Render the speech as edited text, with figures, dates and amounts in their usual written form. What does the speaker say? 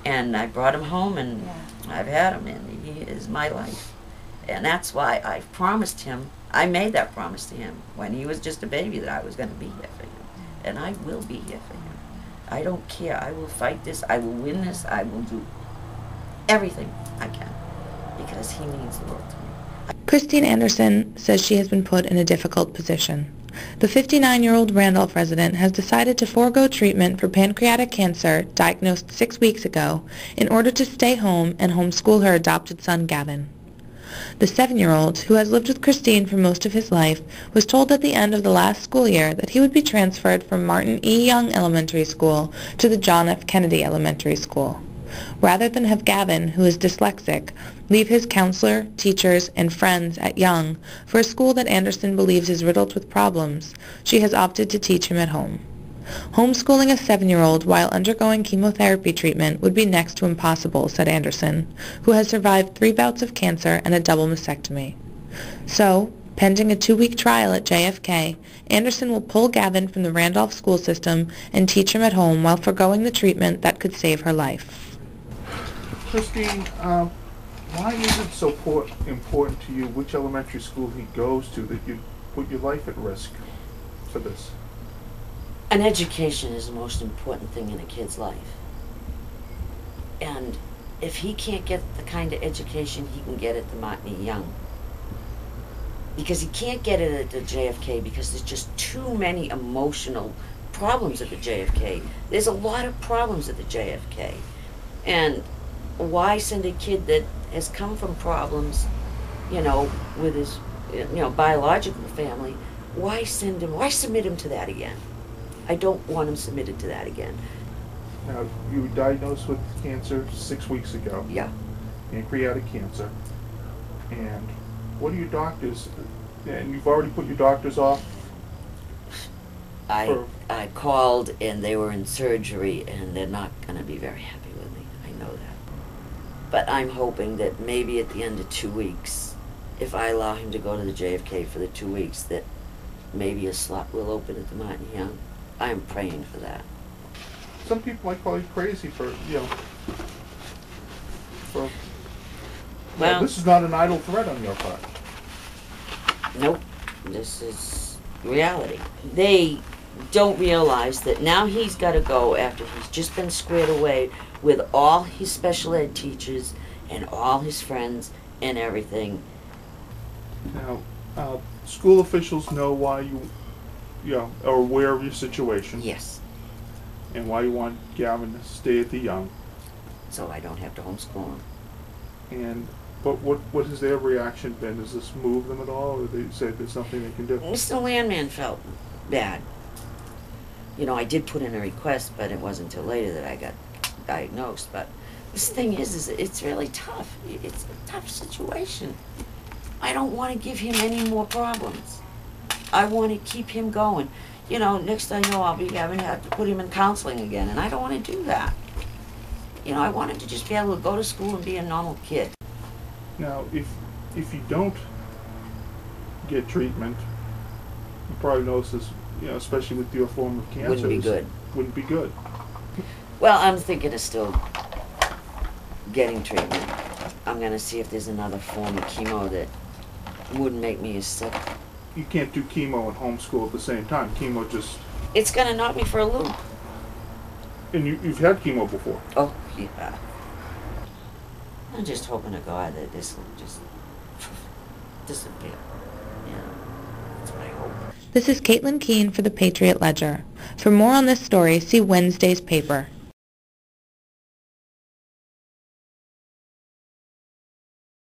And I brought him home, and I've had him, and he is my life. And that's why I promised him, I made that promise to him when he was just a baby, that I was going to be here for him. And I will be here for him. I don't care. I will fight this. I will win this. I will do everything I can, because he means the world to me. Christine Anderson says she has been put in a difficult position. The 59-year-old Randolph resident has decided to forego treatment for pancreatic cancer diagnosed 6 weeks ago in order to stay home and homeschool her adopted son, Gavin. The 7-year-old, who has lived with Christine for most of his life, was told at the end of the last school year that he would be transferred from Martin E. Young Elementary School to the John F. Kennedy Elementary School. Rather than have Gavin, who is dyslexic, leave his counselor, teachers, and friends at Young for a school that Anderson believes is riddled with problems, she has opted to teach him at home. Homeschooling a 7-year-old while undergoing chemotherapy treatment would be next to impossible, said Anderson, who has survived 3 bouts of cancer and a double mastectomy. So, pending a 2-week trial at JFK, Anderson will pull Gavin from the Randolph school system and teach him at home while foregoing the treatment that could save her life. Christine, why is it so important to you which elementary school he goes to that you put your life at risk for this? An education is the most important thing in a kid's life. And if he can't get the kind of education he can get at the Martin E. Young, because he can't get it at the JFK because there's just too many emotional problems at the JFK. There's a lot of problems at the JFK. And why send a kid that has come from problems, you know, with his, you know, biological family, why submit him to that again? I don't want him submitted to that again. Now, you were diagnosed with cancer 6 weeks ago. Yeah. Pancreatic cancer. And what are your doctors, and you've already put your doctors off? I called, and they were in surgery, and they're not going to be very happy with me. I know that. But I'm hoping that maybe at the end of 2 weeks, if I allow him to go to the JFK for the 2 weeks, that maybe a slot will open at the Martin Young. I am praying for that. Some people might call you crazy for, you know, well, this is not an idle threat on your part. Nope. This is reality. They don't realize that now he's got to go after he's just been squared away with all his special ed teachers and all his friends and everything. Now, school officials know why you know, are aware of your situation. Yes. And why you want Gavin to stay at the Young. So I don't have to homeschool him. But what has their reaction been? Does this move them at all, or they say there's nothing they can do? Mr. Landman felt bad. You know, I did put in a request, but it wasn't until later that I got diagnosed. But this thing is it's really tough. It's a tough situation. I don't want to give him any more problems. I want to keep him going. You know, next I know I'll be having to put him in counseling again, and I don't want to do that. You know, I want him to just be able to go to school and be a normal kid. Now, if you don't get treatment, you probably notice this, you know, especially with your form of cancer. Wouldn't be good. Wouldn't be good. Well, I'm thinking of still getting treatment. I'm going to see if there's another form of chemo that wouldn't make me as sick. You can't do chemo and homeschool at the same time. Chemo just... It's going to knock me for a loop. And you've had chemo before? Oh, yeah. I'm just hoping to God that this will just disappear. Yeah, that's what I hope. This is Caitlin Keene for the Patriot Ledger. For more on this story, see Wednesday's paper.